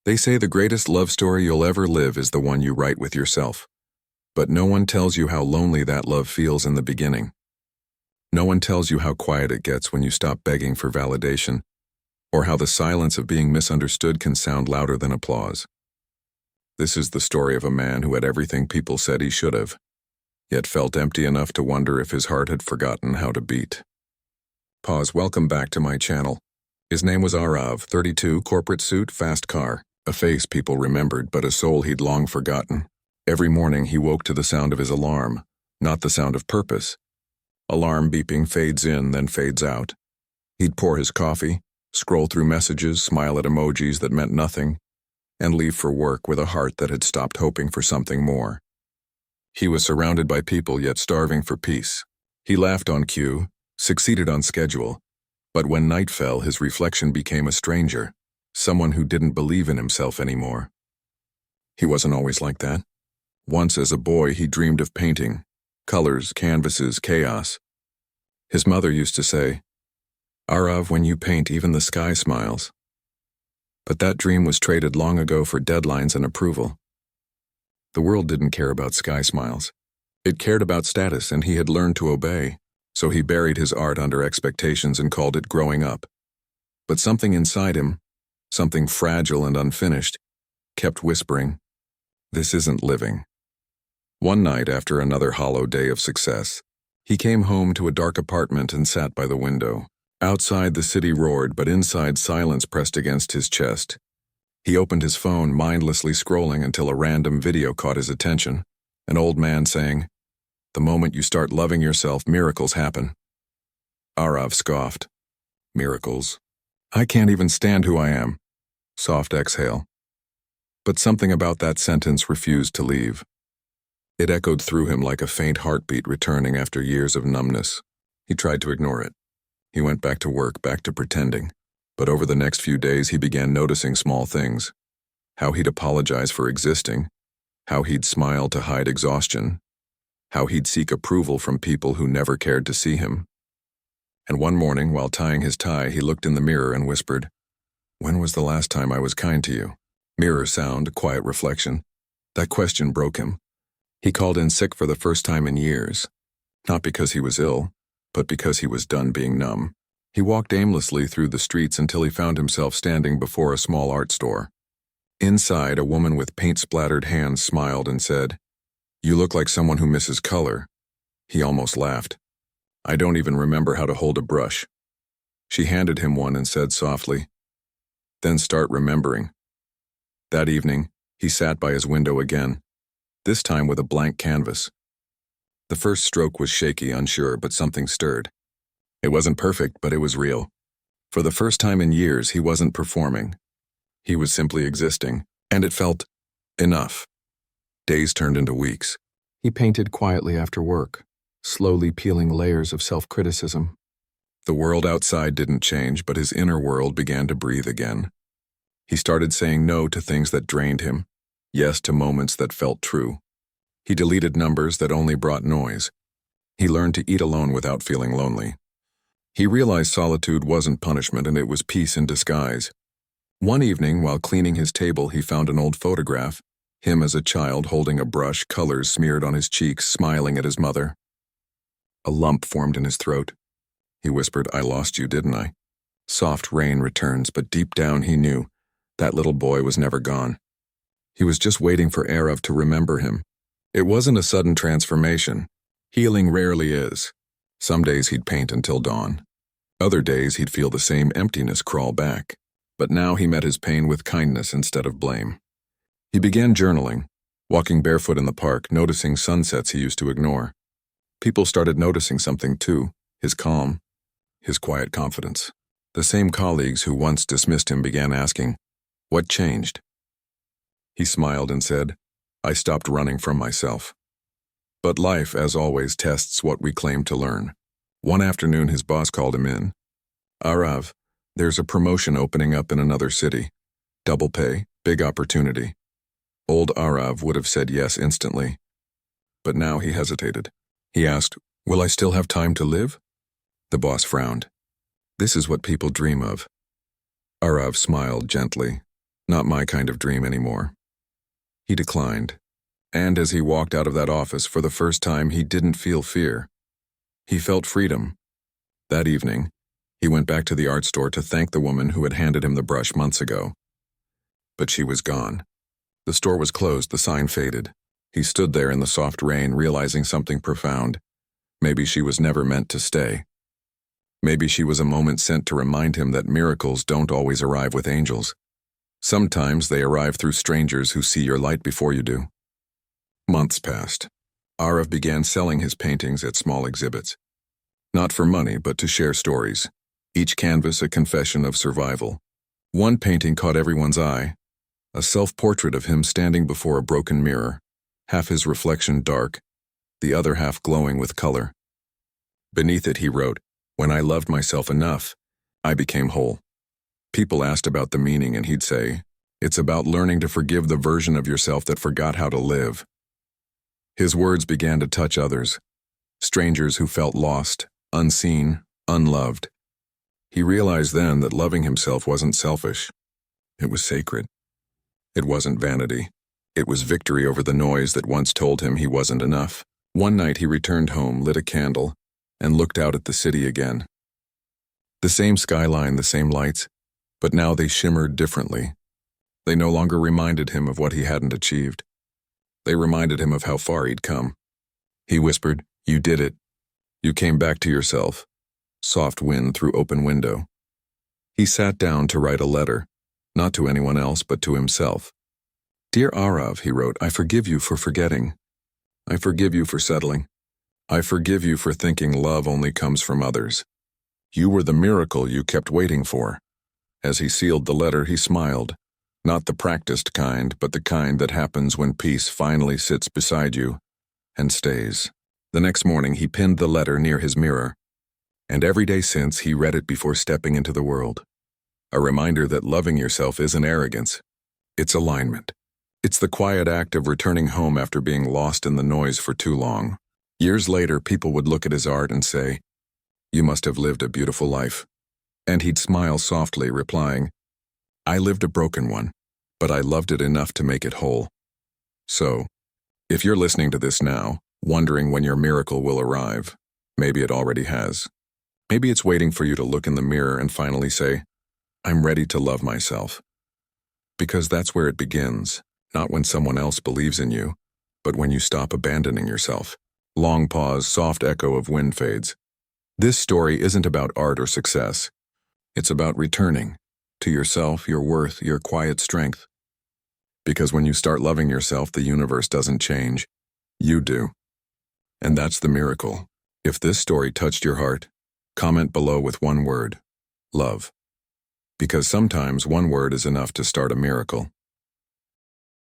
They say the greatest love story you'll ever live is the one you write with yourself. But no one tells you how lonely that love feels in the beginning. No one tells you how quiet it gets when you stop begging for validation, or how the silence of being misunderstood can sound louder than applause. This is the story of a man who had everything people said he should have, yet felt empty enough to wonder if his heart had forgotten how to beat. Pause. Welcome back to my channel. His name was Arav, 32, corporate suit, fast car, a face people remembered but a soul he'd long forgotten. Every morning he woke to the sound of his alarm, not the sound of purpose. Alarm beeping fades in, then fades out. He'd pour his coffee, scroll through messages, smile at emojis that meant nothing, and leave for work with a heart that had stopped hoping for something more. He was surrounded by people yet starving for peace. He laughed on cue, succeeded on schedule, but when night fell his reflection became a stranger, someone who didn't believe in himself anymore. He wasn't always like that. Once as a boy he dreamed of painting, colors, canvases, chaos. His mother used to say, "Arav, when you paint, even the sky smiles." But that dream was traded long ago for deadlines and approval. The world didn't care about sky smiles. It cared about status, and he had learned to obey, so he buried his art under expectations and called it growing up. But something inside him, something fragile and unfinished, kept whispering, "This isn't living." One night, after another hollow day of success, he came home to a dark apartment and sat by the window. Outside the city roared, but inside silence pressed against his chest. He opened his phone, mindlessly scrolling until a random video caught his attention. An old man saying, "The moment you start loving yourself, miracles happen." Arav scoffed. "Miracles? I can't even stand who I am." Soft exhale. But something about that sentence refused to leave. It echoed through him like a faint heartbeat returning after years of numbness. He tried to ignore it. He went back to work, back to pretending. But over the next few days he began noticing small things. How he'd apologize for existing. How he'd smile to hide exhaustion. How he'd seek approval from people who never cared to see him. And one morning, while tying his tie, he looked in the mirror and whispered, "When was the last time I was kind to you?" Mirror sound, quiet reflection. That question broke him. He called in sick for the first time in years. Not because he was ill, but because he was done being numb. He walked aimlessly through the streets until he found himself standing before a small art store. Inside, a woman with paint-splattered hands smiled and said, "You look like someone who misses color." He almost laughed. "I don't even remember how to hold a brush." She handed him one and said softly, "Then start remembering." That evening, he sat by his window again, this time with a blank canvas. The first stroke was shaky, unsure, but something stirred. It wasn't perfect, but it was real. For the first time in years, he wasn't performing. He was simply existing, and it felt enough. Days turned into weeks. He painted quietly after work, slowly peeling layers of self-criticism. The world outside didn't change, but his inner world began to breathe again. He started saying no to things that drained him, yes to moments that felt true. He deleted numbers that only brought noise. He learned to eat alone without feeling lonely. He realized solitude wasn't punishment, and it was peace in disguise. One evening, while cleaning his table, he found an old photograph, him as a child holding a brush, colors smeared on his cheeks, smiling at his mother. A lump formed in his throat. He whispered, "I lost you, didn't I?" Soft rain returns, but deep down he knew that little boy was never gone. He was just waiting for Arav to remember him. It wasn't a sudden transformation. Healing rarely is. Some days he'd paint until dawn. Other days he'd feel the same emptiness crawl back. But now he met his pain with kindness instead of blame. He began journaling, walking barefoot in the park, noticing sunsets he used to ignore. People started noticing something too, his calm, his quiet confidence. The same colleagues who once dismissed him began asking, "What changed?" He smiled and said, "I stopped running from myself." But life, as always, tests what we claim to learn. One afternoon his boss called him in. "Arav, there's a promotion opening up in another city. Double pay, big opportunity." Old Arav would have said yes instantly. But now he hesitated. He asked, "Will I still have time to live?" The boss frowned. "This is what people dream of." Arav smiled gently. Not my kind of dream anymore. He declined. And as he walked out of that office, for the first time, he didn't feel fear. He felt freedom. That evening, he went back to the art store to thank the woman who had handed him the brush months ago. But she was gone. The store was closed, the sign faded. He stood there in the soft rain, realizing something profound. Maybe she was never meant to stay. Maybe she was a moment sent to remind him that miracles don't always arrive with angels. Sometimes they arrive through strangers who see your light before you do. Months passed. Arav began selling his paintings at small exhibits. Not for money, but to share stories. Each canvas a confession of survival. One painting caught everyone's eye. A self-portrait of him standing before a broken mirror, half his reflection dark, the other half glowing with color. Beneath it he wrote, "When I loved myself enough, I became whole." People asked about the meaning and he'd say, "It's about learning to forgive the version of yourself that forgot how to live." His words began to touch others, strangers who felt lost, unseen, unloved. He realized then that loving himself wasn't selfish. It was sacred. It wasn't vanity. It was victory over the noise that once told him he wasn't enough. One night he returned home, lit a candle, and looked out at the city again. The same skyline, the same lights, but now they shimmered differently. They no longer reminded him of what he hadn't achieved. They reminded him of how far he'd come. He whispered, "You did it. You came back to yourself." Soft wind through open window. He sat down to write a letter, not to anyone else but to himself. "Dear Arav," he wrote, "I forgive you for forgetting. I forgive you for settling. I forgive you for thinking love only comes from others. You were the miracle you kept waiting for." As he sealed the letter, he smiled. Not the practiced kind, but the kind that happens when peace finally sits beside you and stays. The next morning, he pinned the letter near his mirror, and every day since, he read it before stepping into the world. A reminder that loving yourself isn't arrogance. It's alignment. It's the quiet act of returning home after being lost in the noise for too long. Years later, people would look at his art and say, "You must have lived a beautiful life." And he'd smile softly, replying, "I lived a broken one, but I loved it enough to make it whole." So, if you're listening to this now, wondering when your miracle will arrive, maybe it already has. Maybe it's waiting for you to look in the mirror and finally say, "I'm ready to love myself." Because that's where it begins, not when someone else believes in you, but when you stop abandoning yourself. Long pause, soft echo of wind fades. This story isn't about art or success. It's about returning to yourself, your worth, your quiet strength. Because when you start loving yourself, the universe doesn't change. You do. And that's the miracle. If this story touched your heart, comment below with one word: love. Because sometimes one word is enough to start a miracle.